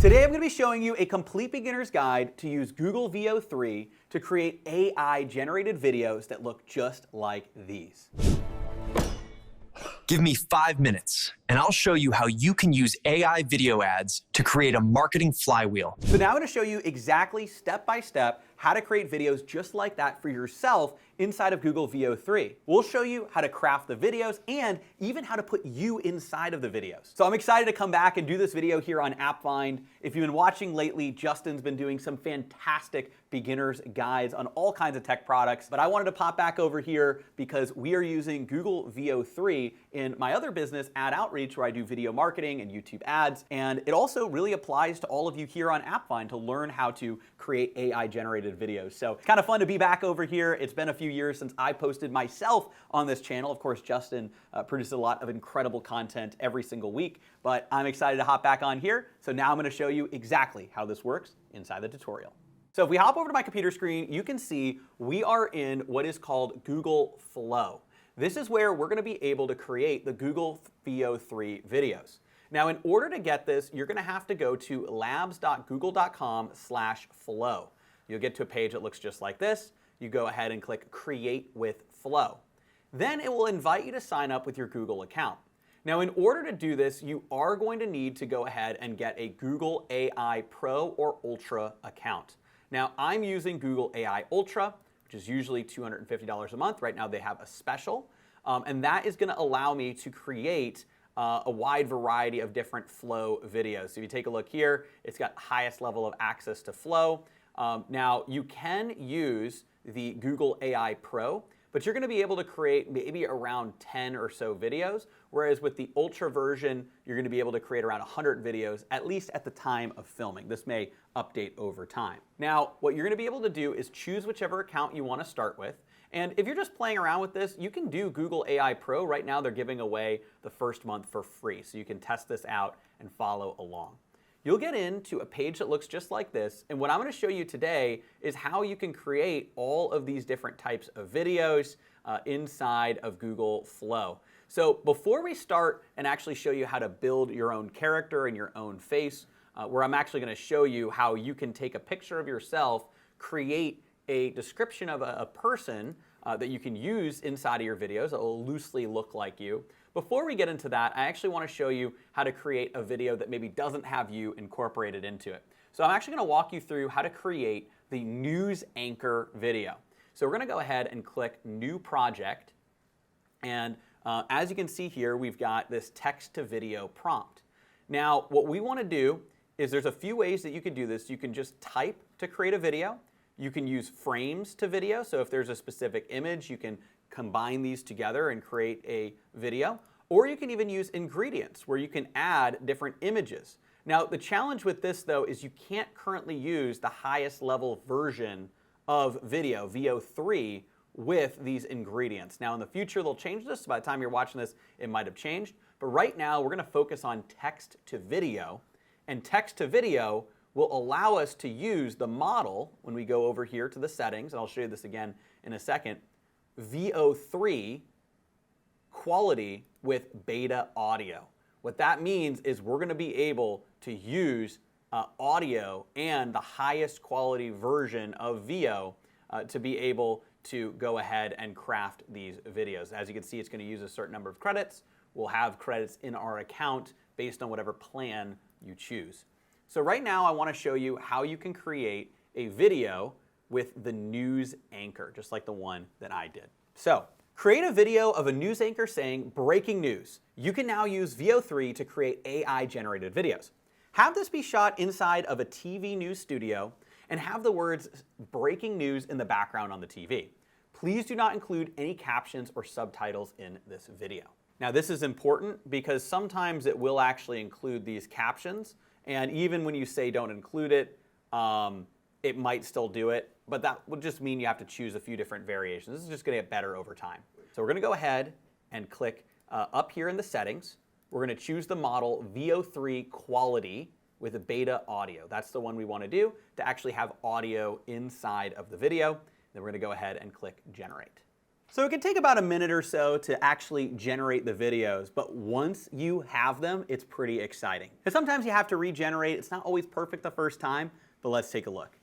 Today I'm going to be showing you a complete beginner's guide to use Google Veo 3 to create AI-generated videos that look just like these. Give me 5 minutes, and I'll show you how you can use AI video ads to create a marketing flywheel. So now I'm going to show you exactly step-by-step how to create videos just like that for yourself inside of Google Veo 3. We'll show you how to craft the videos and even how to put you inside of the videos. So I'm excited to come back and do this video here on AppFind. If you've been watching lately, Justin's been doing some fantastic beginner's guides on all kinds of tech products, but I wanted to pop back over here because we are using Google Veo 3 in my other business, Ad Outreach, where I do video marketing and YouTube ads, and it also really applies to all of you here on AppFind to learn how to create AI-generated videos. So it's kind of fun to be back over here. It's been a few years since I posted myself on this channel. Of course, Justin produces a lot of incredible content every single week, but I'm excited to hop back on here. So now I'm going to show you exactly how this works inside the tutorial. So if we hop over to my computer screen, you can see we are in what is called Google Flow. This is where we're going to be able to create the Google Veo 3 videos. Now, in order to get this, you're going to have to go to labs.google.com/flow. You'll get to a page that looks just like this. You go ahead and click Create with Flow. Then it will invite you to sign up with your Google account. Now, in order to do this, you are going to need to go ahead and get a Google AI Pro or Ultra account. Now, I'm using Google AI Ultra, which is usually $250 a month. Right now, they have a special, and that is going to allow me to create a wide variety of different Flow videos. So if you take a look here, it's got highest level of access to Flow. Now, you can use the Google AI Pro, but you're going to be able to create maybe around 10 or so videos, whereas with the Ultra version, you're going to be able to create around 100 videos, at least at the time of filming. This may update over time. Now, what you're going to be able to do is choose whichever account you want to start with. And if you're just playing around with this, you can do Google AI Pro. Right now, they're giving away the first month for free, so you can test this out and follow along. You'll get into a page that looks just like this, and what I'm going to show you today is how you can create all of these different types of videos inside of Google Flow. So before we start and actually show you how to build your own character and your own face, where I'm actually going to show you how you can take a picture of yourself, create a description of a person that you can use inside of your videos that will loosely look like you. Before we get into that, I actually want to show you how to create a video that maybe doesn't have you incorporated into it. So I'm actually going to walk you through how to create the news anchor video. So we're going to go ahead and click New Project. And as you can see here, we've got this text to video prompt. Now, what we want to do is there's a few ways that you can do this. You can just type to create a video. You can use frames to video. So if there's a specific image, you can combine these together and create a video. Or you can even use ingredients where you can add different images. Now, the challenge with this, though, is you can't currently use the highest level version of video, Veo 3, with these ingredients. Now, in the future, they'll change this. By the time you're watching this, it might have changed. But right now, we're going to focus on text to video. And text to video will allow us to use the model when we go over here to the settings, and I'll show you this again in a second, Veo 3 quality with beta audio. What that means is we're going to be able to use audio and the highest quality version of Veo to be able to go ahead and craft these videos. As you can see, it's going to use a certain number of credits. We'll have credits in our account based on whatever plan you choose. So right now, I want to show you how you can create a video with the news anchor, just like the one that I did. So create a video of a news anchor saying, breaking news. You can now use Veo 3 to create AI-generated videos. Have this be shot inside of a TV news studio and have the words breaking news in the background on the TV. Please do not include any captions or subtitles in this video. Now, this is important because sometimes it will actually include these captions, and even when you say don't include it, it might still do it, but that would just mean you have to choose a few different variations. This is just going to get better over time. So we're going to go ahead and click up here in the settings. We're going to choose the model Veo 3 quality with a beta audio. That's the one we want to do to actually have audio inside of the video. Then we're going to go ahead and click generate. So it can take about a minute or so to actually generate the videos, but once you have them, it's pretty exciting. And sometimes you have to regenerate. It's not always perfect the first time, but let's take a look.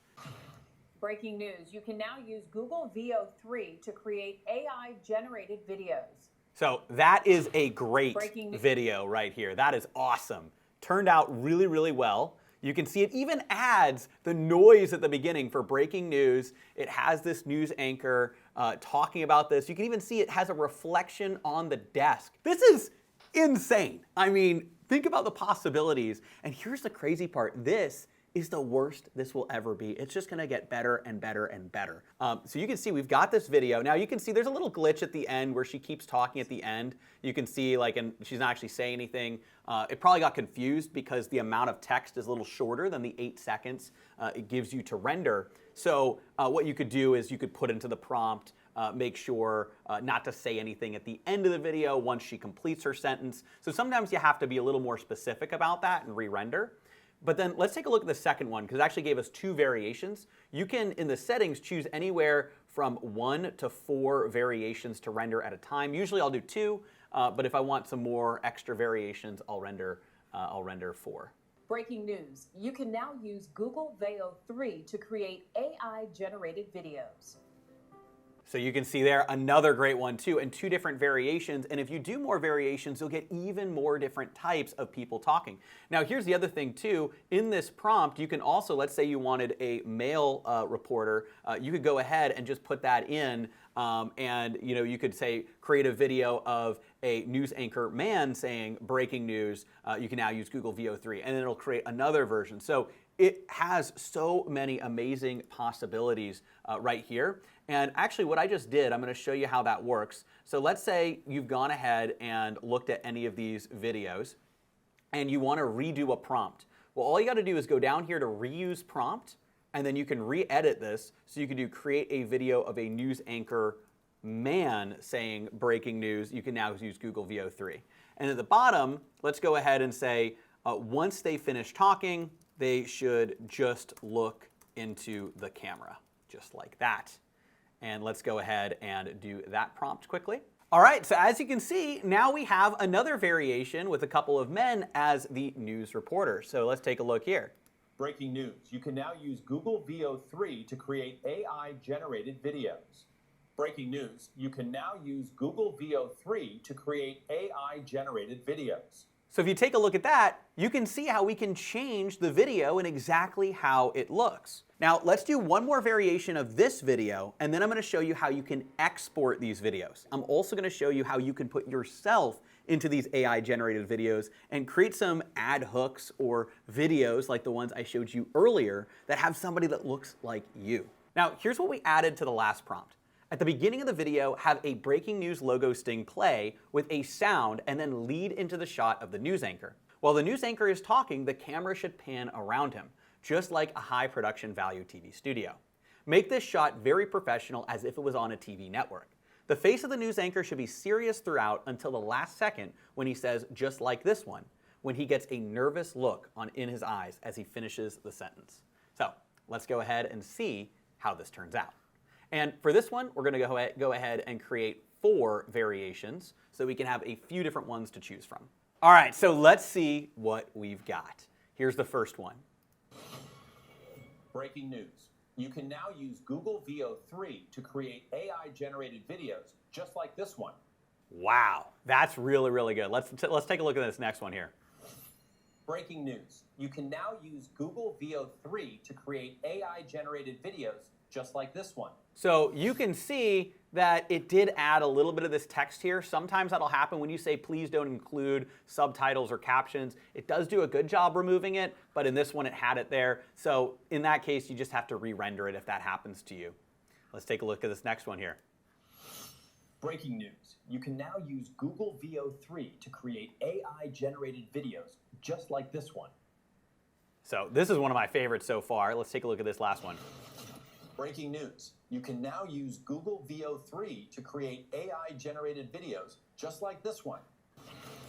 Breaking news, you can now use Google Veo 3 to create AI-generated videos. So that is a great video right here. That is awesome. Turned out really, really well. You can see it even adds the noise at the beginning for breaking news. It has this news anchor talking about this. You can even see it has a reflection on the desk. This is insane. I mean, think about the possibilities. And here's the crazy part. This is the worst this will ever be. It's just gonna get better and better and better. So you can see we've got this video. Now you can see there's a little glitch at the end where she keeps talking at the end. You can see and she's not actually saying anything. It probably got confused because the amount of text is a little shorter than the 8 seconds it gives you to render. So what you could do is you could put into the prompt, make sure not to say anything at the end of the video once she completes her sentence. So sometimes you have to be a little more specific about that and re-render. But then let's take a look at the second one, because it actually gave us 2 variations. You can, in the settings, choose anywhere from 1 to 4 variations to render at a time. Usually I'll do 2, but if I want some more extra variations, I'll render 4. Breaking news, you can now use Google Veo 3 to create AI-generated videos. So you can see there another great one too, and 2 different variations. And if you do more variations, you'll get even more different types of people talking. Now here's the other thing too. In this prompt, you can also, let's say you wanted a male reporter, you could go ahead and just put that in, and you could say create a video of a news anchor man saying breaking news. You can now use Google Veo 3, and then it'll create another version. So it has so many amazing possibilities right here. And actually what I just did, I'm going to show you how that works. So let's say you've gone ahead and looked at any of these videos and you want to redo a prompt. Well, all you got to do is go down here to reuse prompt, and then you can re-edit this. So you can do create a video of a news anchor man saying breaking news. You can now use Google Veo 3. And at the bottom, let's go ahead and say once they finish talking, they should just look into the camera, just like that. And let's go ahead and do that prompt quickly. All right, so as you can see, now we have another variation with a couple of men as the news reporter. So let's take a look here. Breaking news, you can now use Google Veo 3 to create AI-generated videos. Breaking news, you can now use Google Veo 3 to create AI-generated videos. So if you take a look at that, you can see how we can change the video and exactly how it looks. Now let's do one more variation of this video, and then I'm going to show you how you can export these videos. I'm also going to show you how you can put yourself into these AI generated videos and create some ad hooks or videos like the ones I showed you earlier that have somebody that looks like you. Now here's what we added to the last prompt. At the beginning of the video, have a breaking news logo sting play with a sound and then lead into the shot of the news anchor. While the news anchor is talking, the camera should pan around him, just like a high production value TV studio. Make this shot very professional, as if it was on a TV network. The face of the news anchor should be serious throughout until the last second when he says, just like this one, when he gets a nervous look in his eyes as he finishes the sentence. So let's go ahead and see how this turns out. And for this one, we're going to go ahead and create 4 variations so we can have a few different ones to choose from. All right, so let's see what we've got. Here's the first one. Breaking news. You can now use Google Veo 3 to create AI-generated videos just like this one. Wow, that's really, really good. Let's take a look at this next one here. Breaking news. You can now use Google Veo 3 to create AI-generated videos just like this one. So you can see that it did add a little bit of this text here. Sometimes that'll happen when you say please don't include subtitles or captions. It does do a good job removing it, but in this one it had it there. So in that case, you just have to re-render it if that happens to you. Let's take a look at this next one here. Breaking news. You can now use Google Veo 3 to create AI-generated videos just like this one. So this is one of my favorites so far. Let's take a look at this last one. Breaking news. You can now use Google Veo 3 to create AI-generated videos just like this one.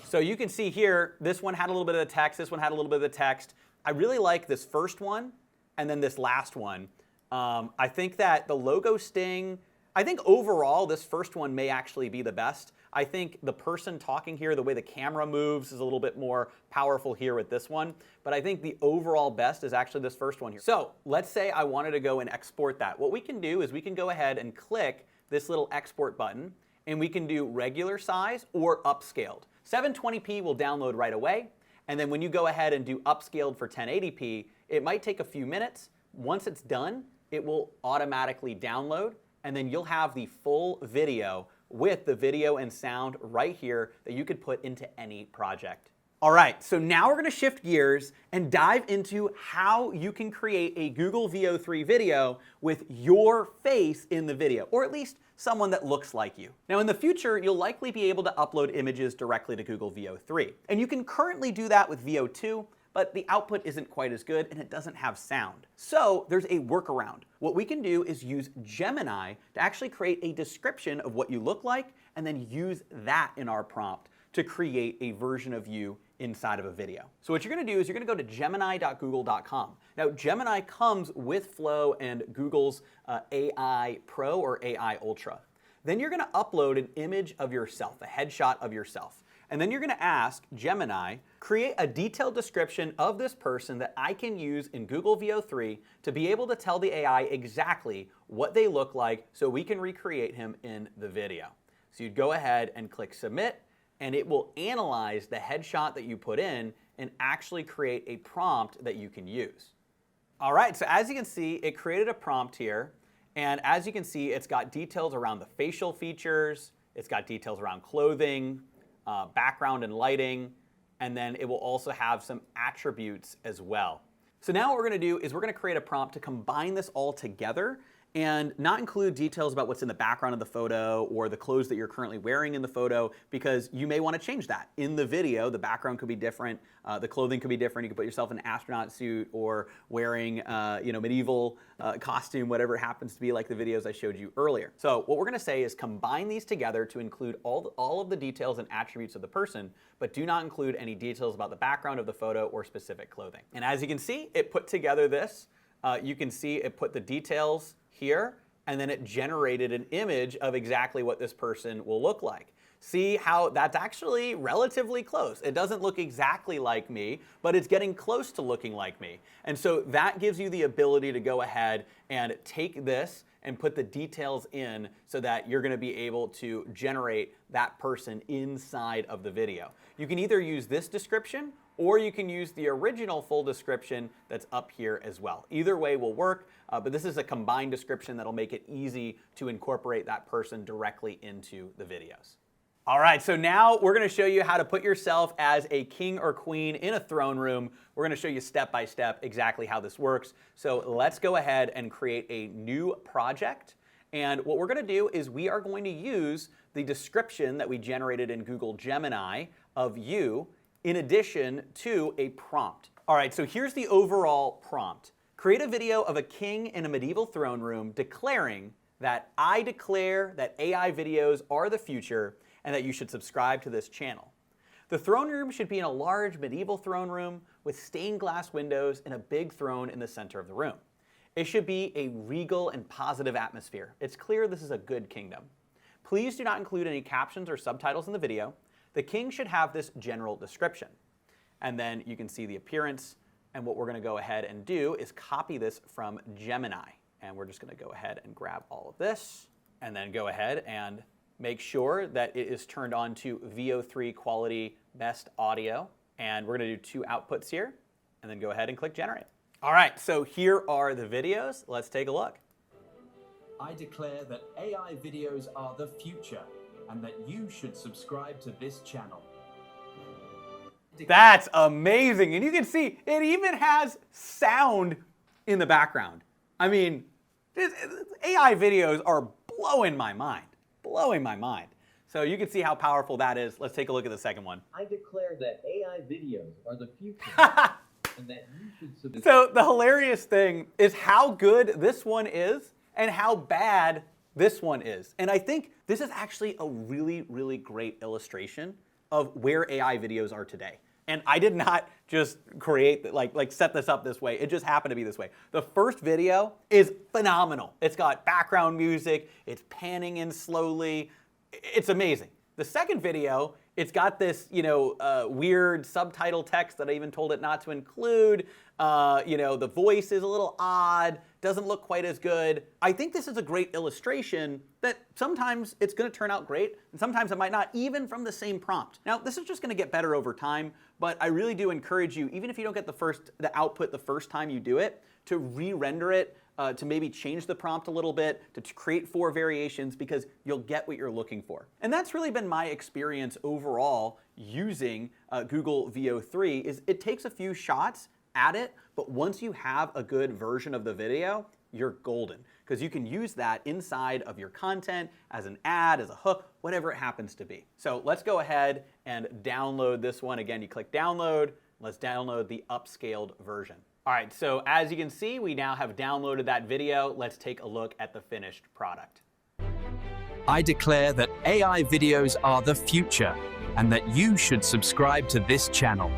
So you can see here, this one had a little bit of the text, this one had a little bit of the text. I really like this first one and then this last one. I think that the logo sting I think overall, this first one may actually be the best. I think the person talking here, the way the camera moves is a little bit more powerful here with this one. But I think the overall best is actually this first one here. So let's say I wanted to go and export that. What we can do is we can go ahead and click this little export button, and we can do regular size or upscaled. 720p will download right away. And then when you go ahead and do upscaled for 1080p, it might take a few minutes. Once it's done, it will automatically download, and then you'll have the full video with the video and sound right here that you could put into any project. All right, so now we're gonna shift gears and dive into how you can create a Google Veo 3 video with your face in the video, or at least someone that looks like you. Now in the future, you'll likely be able to upload images directly to Google Veo 3. And you can currently do that with Veo 2, but the output isn't quite as good and it doesn't have sound. So there's a workaround. What we can do is use Gemini to actually create a description of what you look like and then use that in our prompt to create a version of you inside of a video. So what you're gonna do is you're gonna go to gemini.google.com. Now Gemini comes with Flow and Google's AI Pro or AI Ultra. Then you're gonna upload an image of yourself, a headshot of yourself. And then you're gonna ask Gemini, create a detailed description of this person that I can use in Google Veo 3 to be able to tell the AI exactly what they look like so we can recreate him in the video. So you'd go ahead and click submit, and it will analyze the headshot that you put in and actually create a prompt that you can use. All right, so as you can see, it created a prompt here. And as you can see, it's got details around the facial features, it's got details around clothing, background and lighting, and then it will also have some attributes as well. So now what we're gonna do is we're gonna create a prompt to combine this all together and not include details about what's in the background of the photo or the clothes that you're currently wearing in the photo, because you may want to change that. In the video, the background could be different, the clothing could be different. You could put yourself in an astronaut suit or wearing medieval costume, whatever it happens to be, like the videos I showed you earlier. So what we're going to say is combine these together to include all of the details and attributes of the person, but do not include any details about the background of the photo or specific clothing. And as you can see, it put together this. You can see it put the details here, and then it generated an image of exactly what this person will look like. See how that's actually relatively close. It doesn't look exactly like me, but it's getting close to looking like me. And so that gives you the ability to go ahead and take this and put the details in so that you're gonna be able to generate that person inside of the video. You can either use this description or you can use the original full description that's up here as well. Either way will work, but this is a combined description that'll make it easy to incorporate that person directly into the videos. All right, so now we're gonna show you how to put yourself as a king or queen in a throne room. We're gonna show you step by step exactly how this works. So let's go ahead and create a new project. And what we're gonna do is we are going to use the description that we generated in Google Gemini of you in addition to a prompt. All right, so here's the overall prompt. Create a video of a king in a medieval throne room declaring that I declare that AI videos are the future and that you should subscribe to this channel. The throne room should be in a large medieval throne room with stained glass windows and a big throne in the center of the room. It should be a regal and positive atmosphere. It's clear this is a good kingdom. Please do not include any captions or subtitles in the video. The king should have this general description. And then you can see the appearance. And what we're going to go ahead and do is copy this from Gemini. And we're just going to go ahead and grab all of this and then go ahead and make sure that it is turned on to Veo 3 quality best audio. And we're going to do 2 outputs here and then go ahead and click generate. All right, so here are the videos. Let's take a look. I declare that AI videos are the future and that you should subscribe to this channel. That's amazing. And you can see it even has sound in the background. I mean, AI videos are blowing my mind. Blowing my mind. So you can see how powerful that is. Let's take a look at the second one. I declare that AI videos are the future and that you should subscribe. So the hilarious thing is how good this one is and how bad this one is. And I think this is actually a really, really great illustration of where AI videos are today. And I did not just create, like set this up this way. It just happened to be this way. The first video is phenomenal. It's got background music. It's panning in slowly. It's amazing. The second video, it's got this, weird subtitle text that I even told it not to include. The voice is a little odd, doesn't look quite as good. I think this is a great illustration that sometimes it's going to turn out great, and sometimes it might not, even from the same prompt. Now, this is just going to get better over time, but I really do encourage you, even if you don't get the output the first time you do it, to re-render it, to maybe change the prompt a little bit, to create 4 variations, because you'll get what you're looking for. And that's really been my experience overall using Google Veo 3, is it takes a few shots at it, but once you have a good version of the video, you're golden, because you can use that inside of your content as an ad, as a hook, whatever it happens to be. So let's go ahead and download this one. Again, you click download. Let's download the upscaled version. All right, so as you can see, we now have downloaded that video. Let's take a look at the finished product. I declare that AI videos are the future and that you should subscribe to this channel.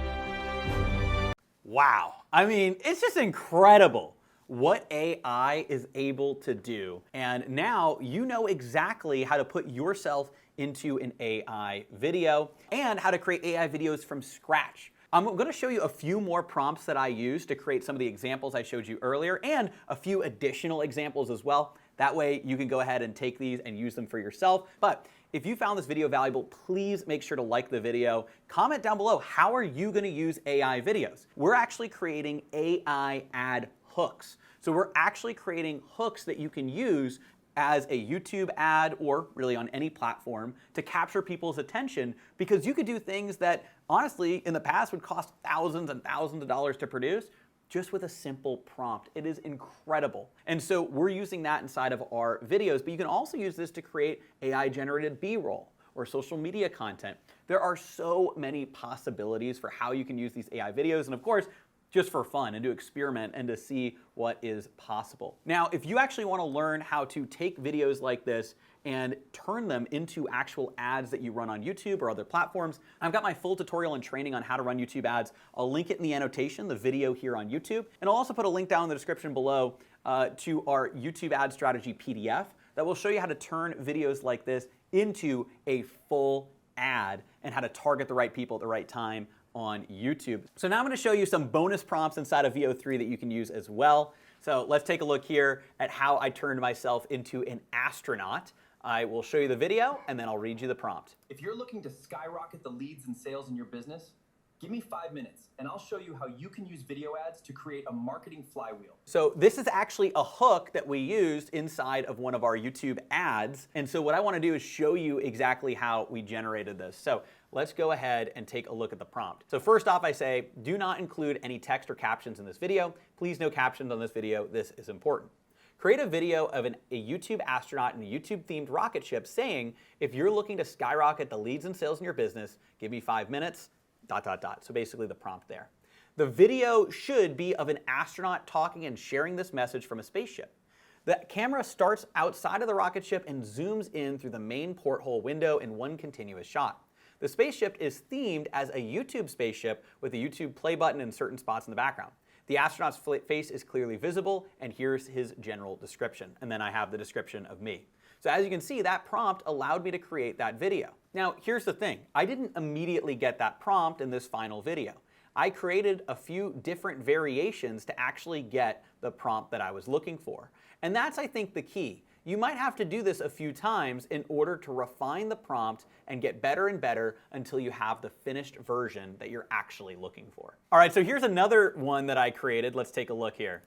Wow. I mean, it's just incredible what AI is able to do. And now you know exactly how to put yourself into an AI video and how to create AI videos from scratch. I'm going to show you a few more prompts that I use to create some of the examples I showed you earlier, and a few additional examples as well. That way you can go ahead and take these and use them for yourself. But if you found this video valuable, please make sure to like the video. Comment down below, how are you going to use AI videos? We're actually creating AI ad hooks. So we're actually creating hooks that you can use as a YouTube ad, or really on any platform, to capture people's attention, because you could do things that honestly in the past would cost thousands and thousands of dollars to produce just with a simple prompt. It is incredible. And so we're using that inside of our videos, but you can also use this to create AI generated B-roll or social media content. There are so many possibilities for how you can use these AI videos, and of course, just for fun and to experiment and to see what is possible. Now, if you actually want to learn how to take videos like this and turn them into actual ads that you run on YouTube or other platforms, I've got my full tutorial and training on how to run YouTube ads. I'll link it in the annotation, the video here on YouTube, and I'll also put a link down in the description below to our YouTube ad strategy PDF that will show you how to turn videos like this into a full ad and how to target the right people at the right time on YouTube. So now I'm going to show you some bonus prompts inside of Veo 3 that you can use as well. So let's take a look here at how I turned myself into an astronaut. I will show you the video and then I'll read you the prompt. If you're looking to skyrocket the leads and sales in your business, give me 5 minutes and I'll show you how you can use video ads to create a marketing flywheel. So this is actually a hook that we used inside of one of our YouTube ads. And so what I want to do is show you exactly how we generated this. So let's go ahead and take a look at the prompt. So first off, I say, do not include any text or captions in this video. Please no captions on this video. This is important. Create a video of a YouTube astronaut in a YouTube-themed rocket ship saying, if you're looking to skyrocket the leads and sales in your business, give me 5 minutes, ... So basically the prompt there. The video should be of an astronaut talking and sharing this message from a spaceship. The camera starts outside of the rocket ship and zooms in through the main porthole window in one continuous shot. The spaceship is themed as a YouTube spaceship with a YouTube play button in certain spots in the background. The astronaut's face is clearly visible, and here's his general description. And then I have the description of me. So as you can see, that prompt allowed me to create that video. Now, here's the thing. I didn't immediately get that prompt in this final video. I created a few different variations to actually get the prompt that I was looking for. And that's, I think, the key. You might have to do this a few times in order to refine the prompt and get better and better until you have the finished version that you're actually looking for. All right, so here's another one that I created. Let's take a look here.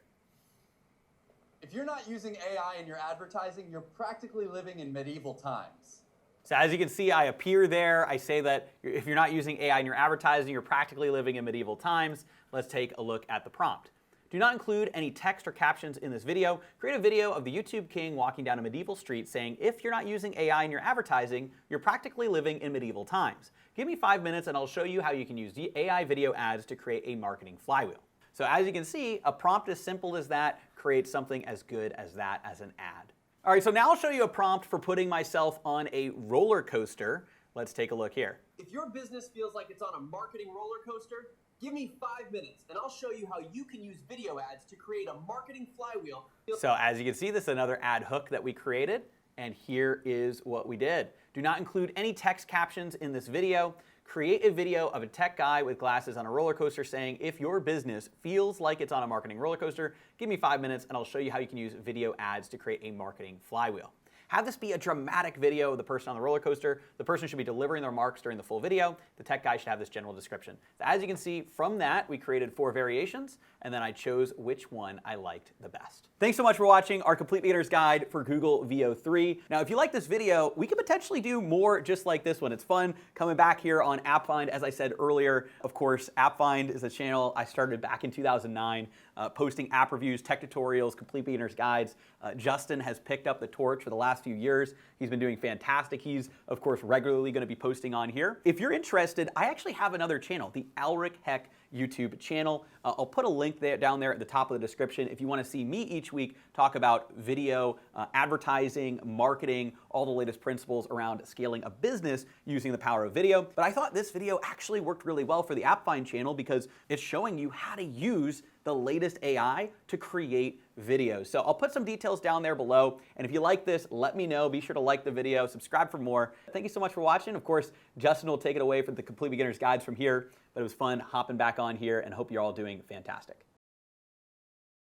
If you're not using AI in your advertising, you're practically living in medieval times. So as you can see, I appear there. I say that if you're not using AI in your advertising, you're practically living in medieval times. Let's take a look at the prompt. Do not include any text or captions in this video. Create a video of the YouTube king walking down a medieval street saying, if you're not using AI in your advertising, you're practically living in medieval times. Give me 5 minutes and I'll show you how you can use the AI video ads to create a marketing flywheel. So as you can see, a prompt as simple as that creates something as good as that as an ad. All right, so now I'll show you a prompt for putting myself on a roller coaster Let's take a look here. If your business feels like it's on a marketing roller coaster, give me 5 minutes and I'll show you how you can use video ads to create a marketing flywheel. So as you can see, this is another ad hook that we created, and here is what we did. Do not include any text captions in this video. Create a video of a tech guy with glasses on a roller coaster saying, if your business feels like it's on a marketing roller coaster, give me 5 minutes and I'll show you how you can use video ads to create a marketing flywheel. Have this be a dramatic video of the person on the roller coaster. The person should be delivering their remarks during the full video. The tech guy should have this general description. So as you can see, from that, we created 4 variations, and then I chose which one I liked the best. Thanks so much for watching our Complete Beginner's Guide for Google Veo 3. Now, if you like this video, we could potentially do more just like this one. It's fun coming back here on AppFind. As I said earlier, of course, AppFind is a channel I started back in 2009, posting app reviews, tech tutorials, Complete Beginner's Guides. Justin has picked up the torch for the last few years. He's been doing fantastic. He's, of course, regularly going to be posting on here. If you're interested, I actually have another channel, the Alric Heck YouTube channel. I'll put a link down there at the top of the description if you want to see me each week talk about video, advertising, marketing, all the latest principles around scaling a business using the power of video. But I thought this video actually worked really well for the AppFind channel because it's showing you how to use the latest AI to create videos. So I'll put some details down there below. And if you like this, let me know. Be sure to like the video, subscribe for more. Thank you so much for watching. Of course, Justin will take it away for the Complete Beginner's Guides from here. But it was fun hopping back on here and hope you're all doing fantastic.